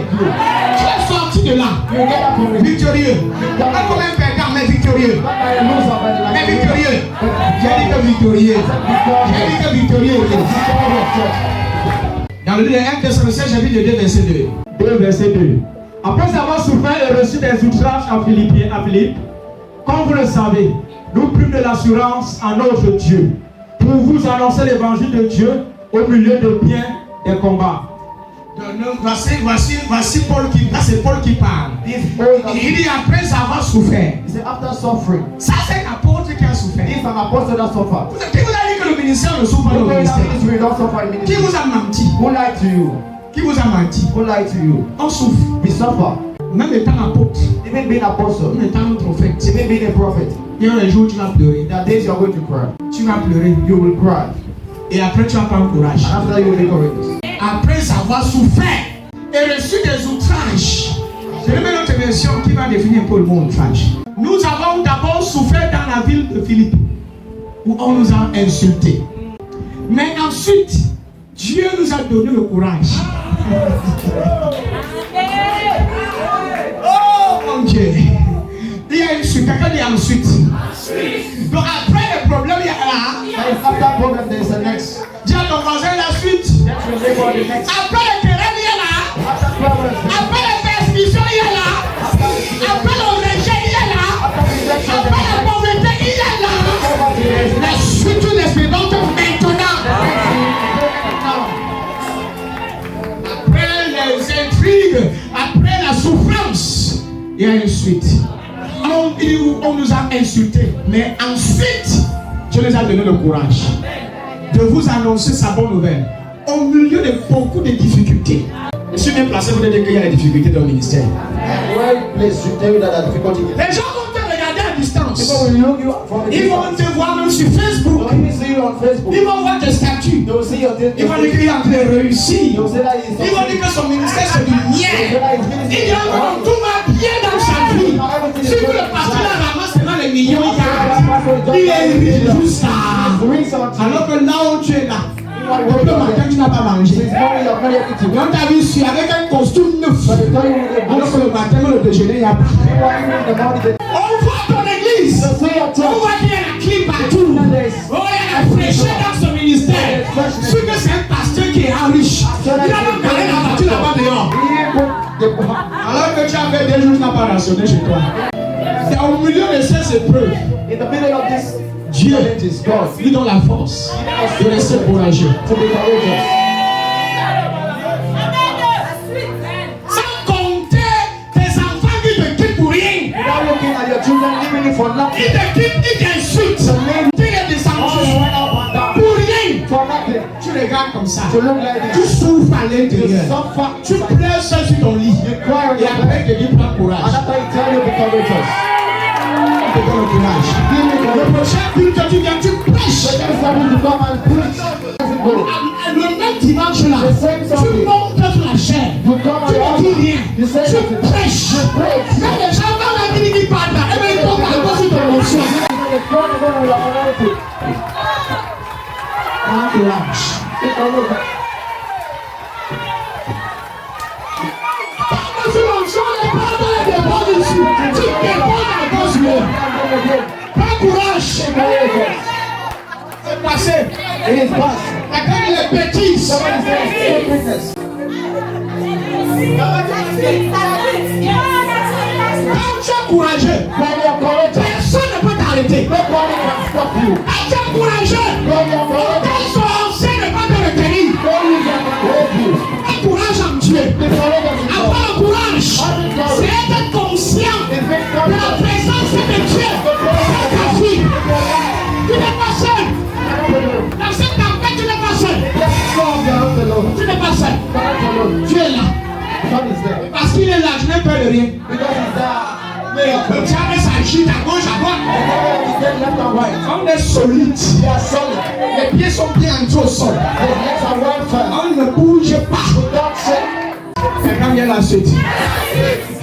Tu es sorti de là, you get up from it. victorieux. Pas comme un perdant, mais victorieux. Not like a loser, but like Mais a victorieux. winner. J'ai dit que victorieux. J'ai dit que victorieux. Dans le livre de 1 Thessaloniciens, chapitre 2, verset 2. 2, verset 2. Après avoir souffert et reçu des outrages à Philippe, comme vous le savez, nous prîmes de l'assurance en notre Dieu pour vous annoncer l'évangile de Dieu au milieu de bien des combats. Voici Paul qui, là c'est Paul qui parle. Il dit après avoir souffert. He said, after suffering, Ça c'est l'apôtre qui a souffert. if an apostle that suffered, Qui vous a dit que le ministère ne souffre pas le people in that ministère? ministry don't suffer in Qui ministry. vous a menti? Who lied to you? Qui vous a menti? Who lied to you? On souffre. We suffer. Même étant apôtre, Even being apostle, même étant un prophète. even being a prophet, Il y a un jour tu vas pleurer. there are days you are going to cry. Tu vas pleurer. You will cry. Et après tu vas prendre courage. And after that, you will be courageous. Après avoir souffert et reçu des outrages. C'est même notre version qui va définir pour le mot outrage. Nous avons d'abord souffert dans la ville de Philippe, où on nous a insultés. Mais ensuite, Dieu nous a donné le courage. Oh mon Dieu! Il y a une suite. Quelqu'un dit ensuite. Donc après le problème, il y a là. And after problem, there is a next. Dis à ton voisin la suite. Next will be for the next. Après le querelle, il y a là. After problems, Après la persécution, il y a là. Après le rejet, il y a là. Après la pauvreté, il y a là. La suite de l'espérance maintenant. Après les intrigues, après la souffrance, il y a une suite. On nous a insultés, mais ensuite, Dieu nous a donné le courage de vous annoncer sa bonne nouvelle au milieu de beaucoup de difficultés. Je suis bien placé pour te dire qu'il y a des difficultés dans le ministère. and when place you tell you that there are difficulty, Les gens vont te regarder à distance. people will look you from a Ils vont distance. te voir même sur Facebook. They'll even see you on Facebook. Ils vont voir tes statuts. They will see your thing. Ils vont dire qu'il est en train de réussir. They will say that he is Ils vont dire que son ministère c'est du They will say mien. that his Ils ministry diront que tout va bien dans sa vie. Si que le pasteur là ramasse seulement les millions, il est riche juste là. doing something. Alors que là où tu es là, depuis le matin tu n'as pas mangé. This morning you have not yet eaten. On t'a vu sur avec un costume neuf. But they tell you with a Alors que good le matin, le déjeuner, il n'y a pas. in the morning, they On voit ton église. say your On church. voit qu'il y a la clé partout. Oh, il y a la fraîcheur dans ce ministère. Sûr que c'est un pasteur qui est riche. Il a même garé la voiture là-bas dehors. Alors que tu as fait 2 jours, tu n'as pas rationné chez toi. C'est au milieu de ces épreuves, In the middle of this Dieu challenges, God, lui donne la force de rester courageux. to be courageous. Sans compter tes enfants qui te quittent pour rien. Without looking at your children, leaving it for Ils nothing. te quittent, ils t'insultent. Tu les descends pour rien. For nothing. Tu regardes comme ça. To look like Tu this. souffres à You l'intérieur. suffer. Tu pleures seul sur ton lit. You cry on Et your après, bed. il te dit prends And courage. after he tell you be courageous. Il te donne le courage. Give me Le courage. prochain culte que tu viens, tu prêches. The next time you come and preach, doesn't go. Le même dimanche là, tu montes sur la chair. You come Tu and ne dis rien. you say Tu nothing. prêches. Quand les gens vont la dire qu'ils parlent là, eh bien, ils tombent à cause de ton onction. The throne of God will allow you. Prends courage. Be courageous. dessus. Tu déposes la cause Dieu. Prends courage. C'est passé. It is past. Avec les bêtises. Somebody says witness. Quand tu es courageux, When you are courageous, personne ne peut t'arrêter. nobody can stop you. Quand tu es courageux, When you are courageous, ton sorcier ne peut te retenir. no reason can hold you. Un courage en Dieu. Be courageous in God. Avoir le courage, c'est être conscient de la présence de Dieu dans ta vie. Tu n'es pas seul. Dans cette tempête, tu n'es pas seul. Tu n'es pas seul. Tu es là. God is there. Parce qu'il est là, je n'ai peur de rien. Because he's there. Mais le diable s'agite à gauche, à droite. The devil is there left and right. On est solide. They are solid. Les pieds sont bien entrés au sol. Their legs are well firm. On ne bouge pas. Don't shake. Et quand vient la suite.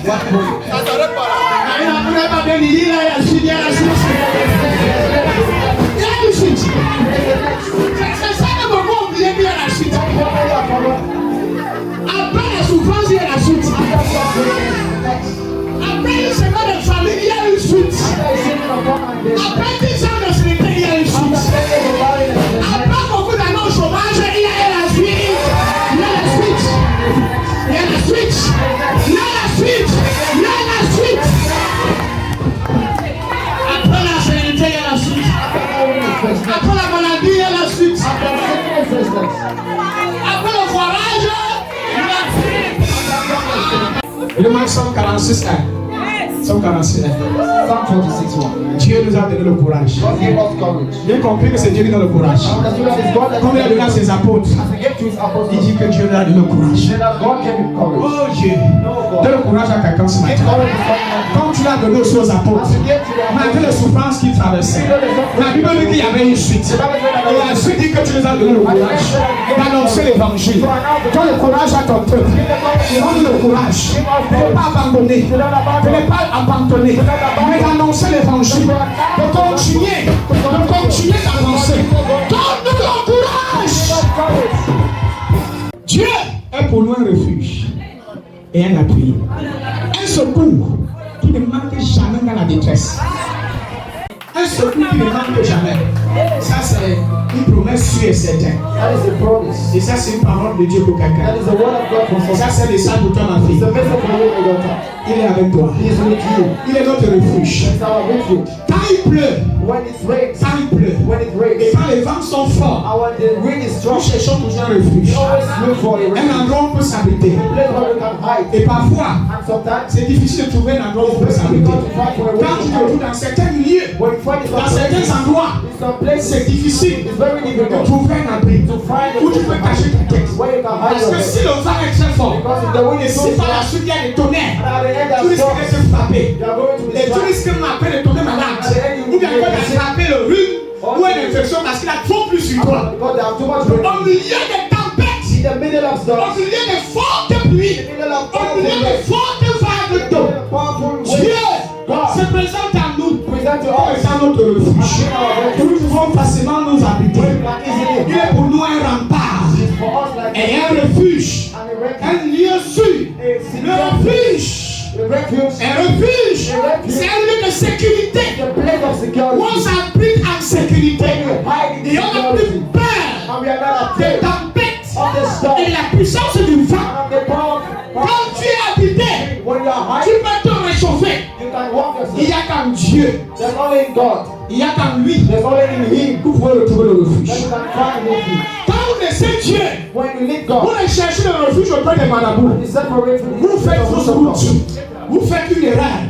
What will? On n'a pas bien dit, il y a la suite, il y a la suite. Il y a la suite. C'est ça le moment où il y a la suite. Après la souffrance, il y a la suite. Après une semaine de famille, il y a une suite. Après 10 ans de célébrité, il y a une suite. Après beaucoup d'années au chômage, il y a la suite. Il y a la suite. Il y a la suite. Il y a la suite. Il y a la suite. Après la sérénité, il y a la suite. Après la maladie, il y a la suite. Après le forage, il y a la suite. Le Psalm 46 Psalm 46 Psalm 46:1. Dieu nous a donné le courage. God gave us courage. J'ai compris que c'est Dieu qui donne le courage. Understood that it's God that Comme il a donné à ses apôtres, as he gave to his il apostles, dit que Dieu nous a donné le courage. then that God gave him courage. Oh Dieu, No donne God. le courage à quelqu'un ce Give matin. courage to someone. Comme tu l'as donné aussi aux apôtres, As he gave to their malgré les souffrances qu'ils traversaient, la Bible dit qu'il y avait une suite. Et la suite dit que tu nous as donné le courage d'annoncer l'évangile. Donne le courage à ton peuple. Donne le courage de ne pas abandonner, de ne pas abandonner, mais d'annoncer l'évangile, de continuer d'avancer. Donne-nous le courage. Dieu est pour nous un refuge et un appui, un secours qui ne manque jamais dans la détresse. Un secours qui ne manque jamais. Ça, c'est une promesse sûre et certaine. That is a promise. Et ça, c'est une parole de Dieu pour That quelqu'un. is the word of God for Ça, someone. c'est le message pour toi, ma It's fille. the message for you, my daughter. Il est avec toi. He is with you. Il est notre refuge. It's our refuge. Quand il pleut, When it rains, quand il pleut, when it et rains, quand les vents sont forts, and when the wind is nous strong, cherchons toujours un refuge. we always look for a Un refuge. endroit où on peut s'abriter. A place where we can hide. Et parfois, And sometimes, c'est difficile de trouver un endroit où on peut it's s'abriter. difficult to find for a Quand tu te trouves refuge. dans certains milieux, When you find it dans certains endroits, in some places, c'est difficile it's very de difficult trouver un abri to find où tu peux cacher ta tête. where you can hide Parce que yourself. si le vent est très fort, Because if the wind et is so si par la strong, suite il y a des tonnerres, and at the end tu of risques storm, d'être frappé. you are going to be Et tu struck. risques même après de tomber malade. Ou bien encore d'attraper le rhume ou une infection parce qu'il a trop plus sur toi. Because they have too much Au rain. milieu des tempêtes, In the middle of au storm, milieu des fortes pluies, in the middle of au milieu des fortes vagues d'eau, powerful Dieu God se présente à nous present to comme us étant notre refuge. and Nous pouvons facilement nous habiter. Il est pour nous un rempart for us like et un refuge, and a refuge. un lieu sûr. Le refuge, A refuge, un refuge, c'est un lieu de sécurité. the place of Où security. on s'abrite en sécurité. Hide in Et on n'a plus security. peur And we are not des afraid tempêtes of the storm et de la puissance du vent. and of the power. Quand tu es habité, When you are tu hiding, peux te réchauffer. you can walk Il n'y yourself. a qu'en Dieu, There's only in God. il n'y a qu'en lui There's only in Him que vous pouvez retrouver le refuge. that you can find refuge. Quand vous laissez Dieu, When you need vous God, ne cherchez le refuge auprès des marabouts. you separate from Vous faites fausse route. Vous faites une erreur.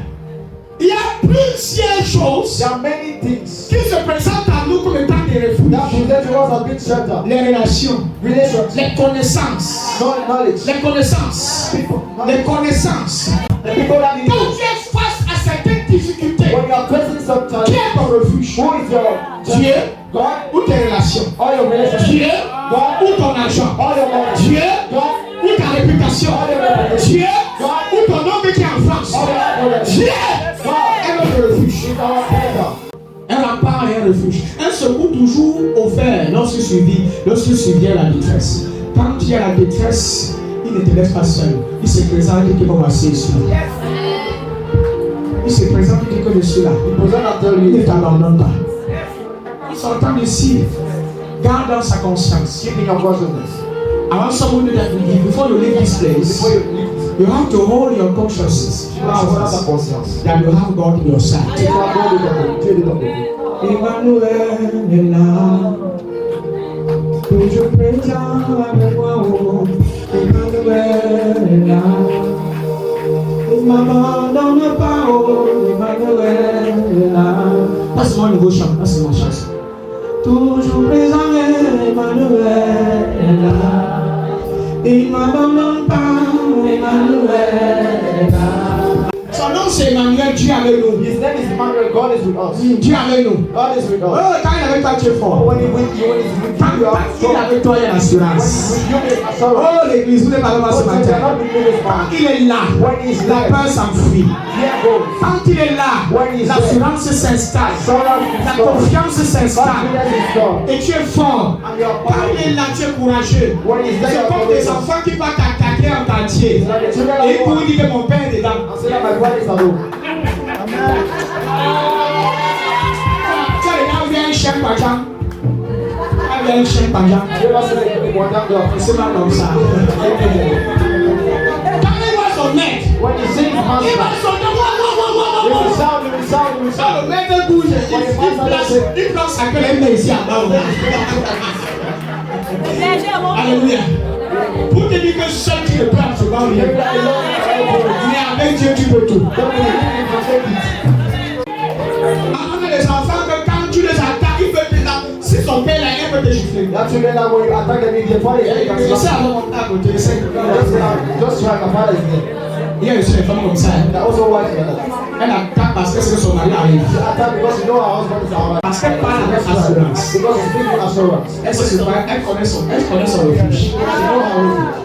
Il y a plusieurs choses There are many things qui se présentent à nous comme étant des refuges. that present to us a big shelter. Les relations, Relationships, les connaissances, knowledge, les connaissances, les connaissances. the people that need Quand you. tu es face à certaines difficultés, When you are facing some qui challenge, est ton refuge? who is your Dieu God, ou tes relations? all your relationships, Dieu ou ton argent? all your money, Dieu God, ou ta réputation? Dieu ou ton homme qui est en France? all your knowledge. Dieu est notre refuge. It's our shelter. Un rempart et un refuge. Un secours toujours offert lorsque survient la détresse. Quand tu es à la détresse, il ne te laisse pas seul. Il se présente et te va voir sur nous. Il se présente, il dit que je suis là. He present and tell Il ne you, t'abandonne pas. Ils sont en train de ici. Garde dans sa conscience. keep in your consciousness. I want someone to that before you leave this place, Before you leave this, you have to hold your consciousness tu dois avoir ta conscience. that you have God in your side. Tu dois avoir Dieu de ton côté. Emmanuel est là, toujours présent avec moi. Oh. Emmanuel est là, il m'abandonne pas. Oh. Emmanuel est là. Passe-moi un nouveau chant, passe-moi une chanson. Toujours présent, Emmanuel est là. Il m'abandonne pas, Emmanuel est là. Son nom c'est Emmanuel, Dieu avec nous. His name is Emmanuel. God is with us. Dieu avec nous. God is with us. Oh, quand il est avec toi, tu es fort. When he with you, when he's with Quand you, you are il est strong. avec toi, il y a l'assurance. When he's with you, there's assurance. Oh, l'église, vous ne parlez pas ce God says, matin. "Cannot believe this Quand man." il est là, When he's la there, peur s'enfuit. fear goes. Quand il est là, When he's l'assurance s'installe. Assurance is La strong. confiance s'installe. Confidence is strong. Et tu es fort. And you are Quand il est powerful. là, tu es courageux. When he's there, C'est you are comme des courageous. enfants qui vont t'attaquer en quartier. Like the children Et of pour God. dire que mon père est dedans. And say that my brother is at home. Tu as là où il y a un chien pajam. Là où il y a un chien pajam. Have you ever seen a Rwandan dog? C'est pas comme ça. Quand il voit son maître, When he sees il va master, sauter. he will sound, he will sound, he will Quand sound. le maître bouge, il place sa queue, il met ici en bas. Alléluia. Pour te dire que seul tu ne peux absolument rien. Mais avec Dieu tu peux tout. On a des enfants que quand tu les attaques, ils peuvent te dire, si son père là, il peut te gifler. That children that when you attack them, they fall. Je sais avant mon à côté, c'est Just try my father is there. il y a aussi une femme comme ça. That also wife like that. Elle attaque parce que c'est que son mari arrive. She attack because you know her husband is our wife. Parce qu'elle parle avec assurance. Because she speaks with assurance. Elle connaît son refuge. She know her refuge.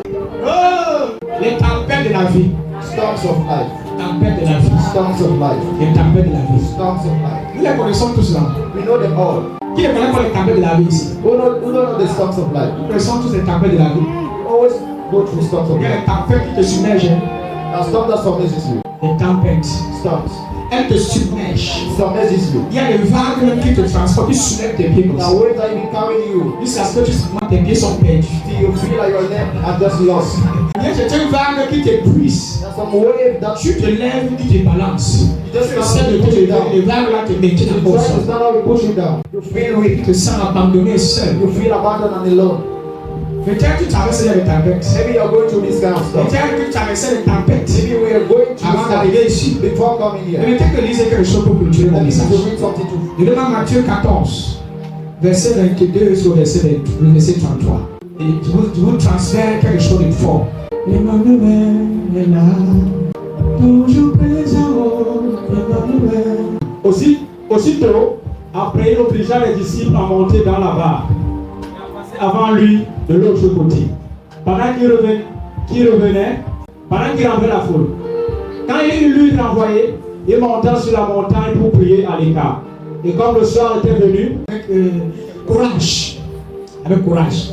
Oh, les tempêtes de la vie. Storms of life. Tempêtes de la vie. Storms of life. Les tempêtes de la vie. Storms of life. Nous les connaissons tous là. We know them all. Qui les connaît pas les tempêtes de la vie ici? Who don't know the storms of life? Nous connaissons tous les tempêtes de la vie. Always go through storms of Il y a life. les tempêtes qui te submergent. Now storm that surprises you. Les tempêtes. Storms. Elles te submergent. Surprises you. Il y a les vagues qui te transportent, qui soulèvent tes pieds comme ça. Now waves are even carrying you. Jusqu'à ce que tu sens tes pieds sont perdus. Till you feel like your leg are just lost. Il y a certaines vagues qui t'épuisent. There's some wave that Tu te lèves, qui te balancent. you just Tu essaies de te lever, les vagues là te maintiennent try encore to seul. stand up and push you down. You feel weak. Tu te sens abandonné seul. You feel abandoned and alone. Peut-être que tu traversais les tempêtes. Maybe you're going through this kind of stuff. Peut-être que tu traversais les tempêtes Maybe we are going through avant this d'arriver ici. before coming Mais here. peut-être que lisez quelque chose pour cultiver mon I need message. to read something to Je demande Matthieu 14, verset 22 jusqu'au verset 33. Et je vous transfère quelque chose de fort. Emmanuel est là, toujours présent, Emmanuel. Aussitôt, après, il obligea les disciples à monter dans la barque, avant lui, de l'autre côté. Pendant qu'il revenait, pendant qu'il renvoyait la foule. Quand il lui renvoyé, il monta sur la montagne pour prier à l'écart. Et comme le soir était venu, Avec courage. Avec courage.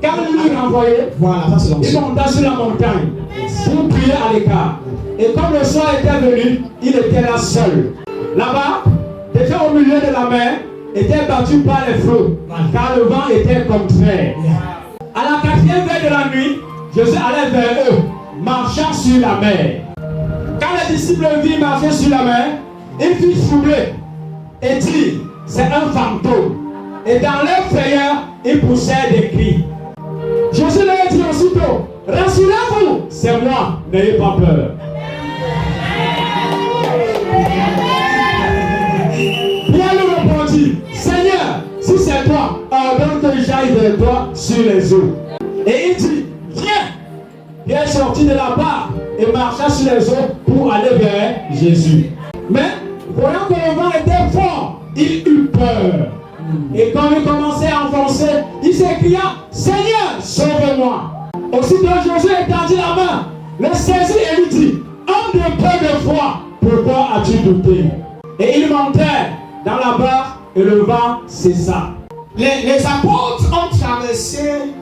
quand il lui renvoyait, Voilà, ça c'est il l'ancien. monta sur la montagne pour prier à l'écart. Et comme le soir était venu, il était là seul. Là-bas, était au milieu de la mer, était battu par les flots, car le vent était contraire. À la 4e veille de la nuit, Jésus allait vers eux, marchant sur la mer. Quand les disciples virent marcher sur la mer, ils furent troublés et dirent, c'est un fantôme. Et dans leur frayeur, ils poussèrent des cris. Jésus leur dit aussitôt, rassurez-vous, c'est moi, n'ayez pas peur. Pierre lui répondit, Seigneur, si c'est toi, ordonne que j'aille vers toi sur les eaux. Et il dit, viens. Pierre sortit de la barque et marcha sur les eaux pour aller vers Jésus. Mais, voyant que le vent était fort, il eut peur. Et quand il commençait à enfoncer, il s'écria, Seigneur, sauve-moi. Aussitôt Jésus étendit la main, le saisit et lui dit, homme de peu de foi, pourquoi as-tu douté? Et ils montèrent dans la barque et le vent cessa. Les apôtres ont traversé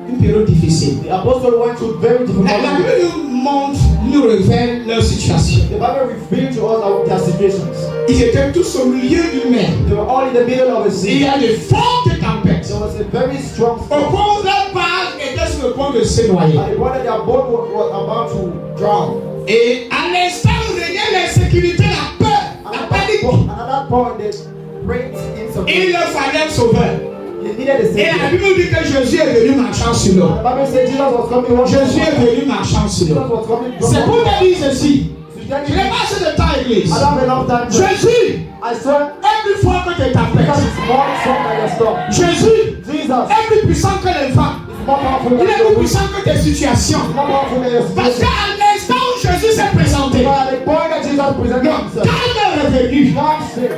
une période difficile. The apostle went through very difficult La times. Bible nous montre nous révèle leur situation. The Bible reveals to us their situations. Ils étaient tous au milieu d'une mer. They were all in the middle of a Il sea. y a de fortes tempêtes. There was a very strong Au storm. point où leur barque était sur le point de se noyer. And the point that their boat was about to drown. Et à l'instant où régnait l'insécurité, la peur, la panique, And at that point, they prayed in some. il leur fallait un sauveur. They needed a Et la savior. Bible dit que Jésus est venu marchant sur l'eau. The Bible says Jesus was coming. Jésus est venu marchant sur Jesus l'eau. was coming. C'est pour te dire ceci. I Je n'ai pas assez de temps, église. don't have enough time. Jésus, I swear, est plus fort que tes tempêtes. because it's more strong than your storm. Jésus Jesus est plus puissant que les vents. is more powerful Il than est your plus wind. puissant que tes situations. More powerful than your Parce situation. qu'à l'instant où Jésus s'est présenté, But at the point that Jesus presented le himself, calme est revenu. God said,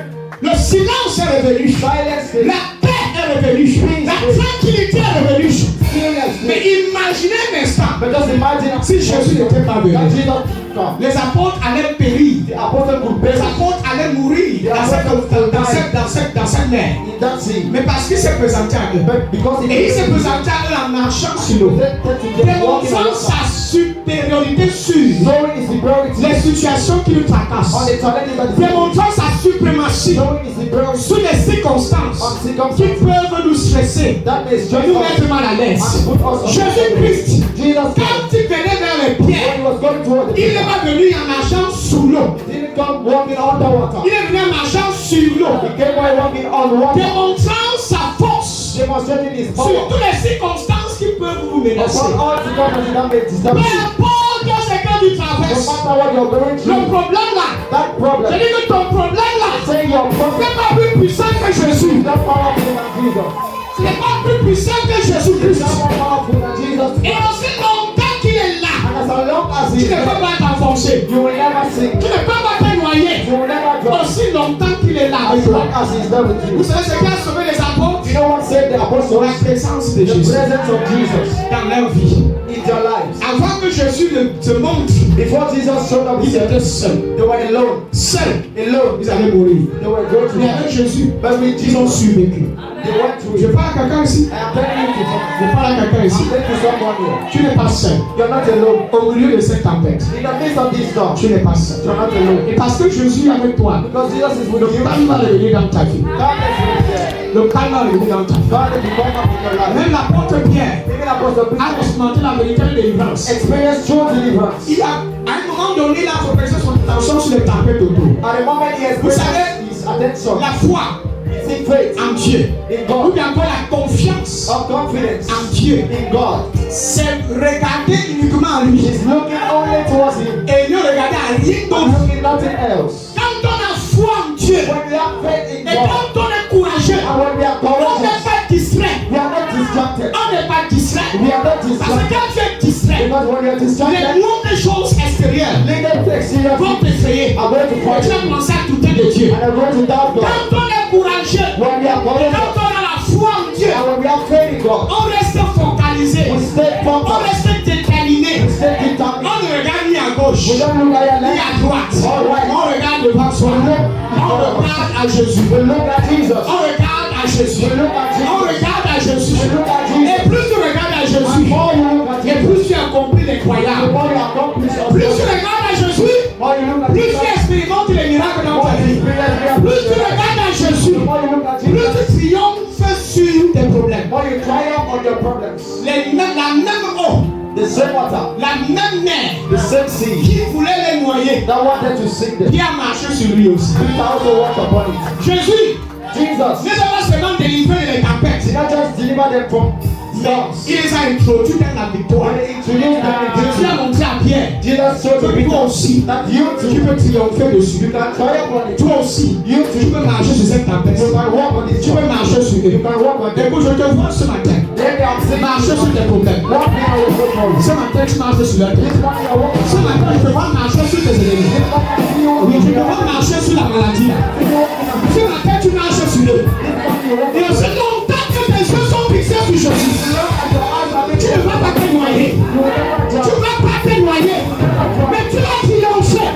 Le silence est revenu. silence is La paix est revenue. La tranquillité est revenue. stillness. Mais imaginez un instant, But just imagine si Jésus n'était pas that venu, Jesus come. les apôtres allaient périr. The apostle could Les perish apôtres allaient mourir dans cette mer. in that sea. Mais parce qu'il s'est présenté à eux. But because Et il s'est he présenté à eux en marchant sur l'eau. walking on Démontrant water, sa supériorité sur showing his superiority les situations qui nous on tracassent. the challenges that he Démontrant sa suprématie showing his superiority sur les circonstances on qui circumstances peuvent nous stresser that may et stress nous us mettre mal à l'aise. and put us on. Jésus-Christ, Jesus quand Christ, il venait vers les when pierres, he was going toward the il n'est people, pas venu en marchant sous l'eau. he didn't come walking on the water. Il est venu en marchant sur l'eau, He came by walking on water, démontrant sa force demonstrating his sur power toutes les circonstances qui peuvent vous menacer. upon all circumstances that may disturb Peu you. importe ce que tu No traverses, matter what you're going le through, problème là, that je problem, dis que ton problème là, say your problem n'est pas plus puissant que Jésus. is not powerful than Jesus. Ce n'est pas plus puissant que It's Jésus-Christ. not more powerful than Jesus. Et aussi longtemps qu'il est là, And as long as tu he is ne peux there, pas t'enfoncer. you will never sink. Tu ne peux pas te noyer. You will never drop. Aussi longtemps qu'il est là avec As long toi. as he is there with Vous you. savez ce qui a sauvé les apôtres? You know what saved the La apostles? présence de The Jésus presence of Jesus dans leur vie. in their lives. Avant que Jésus ne se montre, Before Jesus showed up, ils he étaient said, seuls. they were alone. Seuls. Alone. Ils allaient mourir. They were going to Mais die. avec Jésus, But with ils ont Jesus, survécu. they went through Je it. parle à quelqu'un ici. I am telling you to Je parle à quelqu'un ici. I'm telling you someone here. Tu n'es pas seul. You're not alone. Au milieu de cette tempête, In the midst of this storm, tu n'es pas seul. you're not alone. Et parce que Jésus est avec toi, Because Jesus is with le you. calme va revenir dans ta vie. Darkness will be there. Le calme va revenir dans ta vie. God will come up in your life. Même l'apôtre Pierre Even Apostle a Peter expérimenté la véritable délivrance. experienced true deliverance. Il a, à un moment donné, il a focalisé son attention sur les tempêtes autour. At the moment he Vous experienced savez, his attention, la foi his faith en Dieu, in ou God, bien encore la confiance of confidence en Dieu, in God, c'est regarder uniquement à lui is looking only towards him et ne regarder à rien and d'autre. looking nothing else. Quand on a foi en Dieu When we have faith in et God quand on est courageux, and when we are on courageous, n'est pas distrait. we are not distracted. On n'est pas distrait. We are not Parce que distracted. quand tu es distrait, Because when you are les distracted, mauvaises choses extérieures negative experiences vont t'effrayer. are going to Et tu fight vas you commencer à douter de Dieu. and are going to doubt God. Quand on est courageux, When we are quand courageous on a la foi en Dieu, and when we have faith in God, on reste focalisé, we stay on focused, reste déterminé. we stay determined. On ne regarde ni à gauche, We don't look at your ni left, à droite. All right. On regarde devant soi. On regarde à Jésus. we look at Jesus. On regarde à Jésus. We look at On Jesus. regarde à Jésus. We look at Et Jesus. plus tu regardes à And Jésus, more you look at et Jesus, plus tu accomplis les the croyables. more you accomplish Plus tu yourself, regardes à Jésus, more you look at plus Jesus, tu expérimentes les miracles dans more ta you vie. experience Plus tu miracles. regardes à Jésus, The more you look at plus Jesus, tu triomphes sur tes problèmes. more you triumph on your problems. La même eau, The same water, la même mer the same sea qui voulait les noyer, that wanted to sink them, qui a marché sur lui aussi. Peter also walked upon it. Jésus Jesus ne va seulement délivrer les tempêtes, did not just deliver them from storms. il les a introduits dans la victoire. When he introduced them Jésus a into montré à Pierre Jesus showed que to toi Peter aussi, that you tu too, peux triompher dessus. you can triumph on it. Toi aussi, You tu too, peux marcher sur cette tempête. you can walk on it. Tu peux marcher sur You eux. can walk on it. Écoute, je te vois ce matin. Then they are saying, Marcher sur tes problèmes. walking on your football. Ce matin, tu marches sur leur tête. This morning you're walking. Ce matin, je te vois marcher sur tes ennemis. This morning I see you Oui, je walking. te vois marcher sur la maladie. Ce matin, tu marches sur eux. Et aussi longtemps que tes yeux sont fixés sur Jésus, tu ne vas pas te noyer. Tu ne vas pas te noyer. Mais tu vas triompher.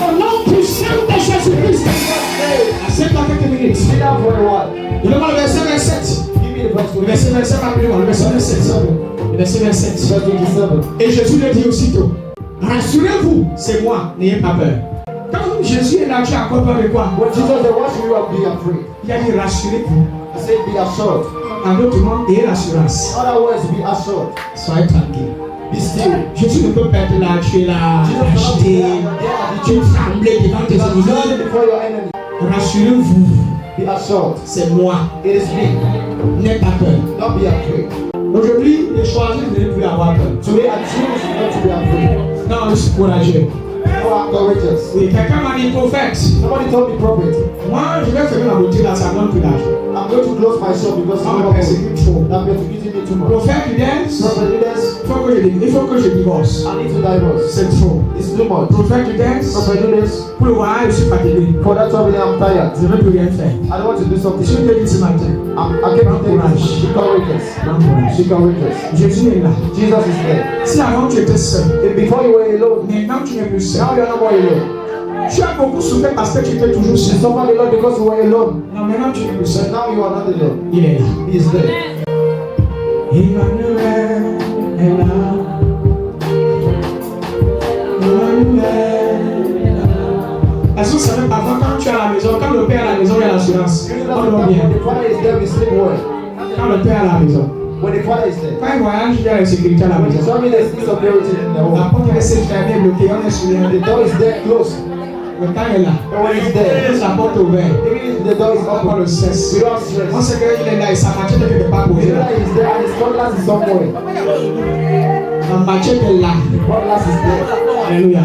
Au nom puissant de Jésus-Christ. Assieds-toi quelques minutes. Sit down for a while. Je demande le verset 27. Give me the verse Le verset 27, rappelez-moi. Le verset 27. Le verset 27. Verse 27. Et Jésus le dit aussitôt. Rassurez-vous, c'est moi, n'ayez pas peur. Quand Jésus est là, tu as encore peur de quoi? When Jesus said, "What should you be afraid?" Il a dit rassurez-vous. He said, "Be assured." En d'autres mots, ayez l'assurance. In other words, be assured. Soyez tranquille. Be still. Jésus ne peut pas être là, tu es là, acheté, tu trembles devant tes Stand ennemis. before your enemy. Rassurez-vous, Be assured. c'est moi. It is me. N'aie pas peur. Don't be afraid. Aujourd'hui, j'ai choisi de ne plus avoir peur. Today I choose not to be afraid. Non, je suis courageux. No, I'm courageous. Oui, quelqu'un m'a dit prophète. Somebody told me, prophet, Moi, je vais fermer ma boutique là, ça donne plus d'argent. I'm going to close my shop because On me persécute trop. I'm persecuting me too much. Prophète, tu danses. Prophet, leaders, Il faut que je divorce. I need to divorce. C'est trop. It's too much. Prophète, tu danses. Prophet, leaders, Pour le voyage, je suis fatigué. for that trouble, I'm tired. Je ne veux plus rien faire. I don't want to do something. Je te dis ce matin. I can't be courageous. Be courageous. Be courageous. Jésus est là. Jesus is there. Si avant tu étais seul, If before you were alone, maintenant tu n'es plus seul. now you are no more alone. Tu as beaucoup souffert parce que tu étais toujours You seul. suffered a lot because you were alone. Non, maintenant tu n'es plus But seul. now you are not alone. Il est là. He is there. Emmanuel est là. Emmanuel est là. Est-ce que vous savez parfois quand tu es à la maison, quand le père est à la maison, il y a l'assurance. You know On that dort bien. when the father is there, we sleep well. Quand le père est à la maison. When the father is there. Quand il voyage, il y a la sécurité à la When the maison. family there is security in the La home. porte est fermée, bloquée, on est sur The les door is there closed. Le temps est là. And when it's there, Laisse la porte ouverte. even if the door is On open, le cesse. we don't On stress. sait qu'il est là et sa machette est quelque part The posée là. father is there and his cutlass is somewhere. La machette est là. The cutlass is there. Alléluia.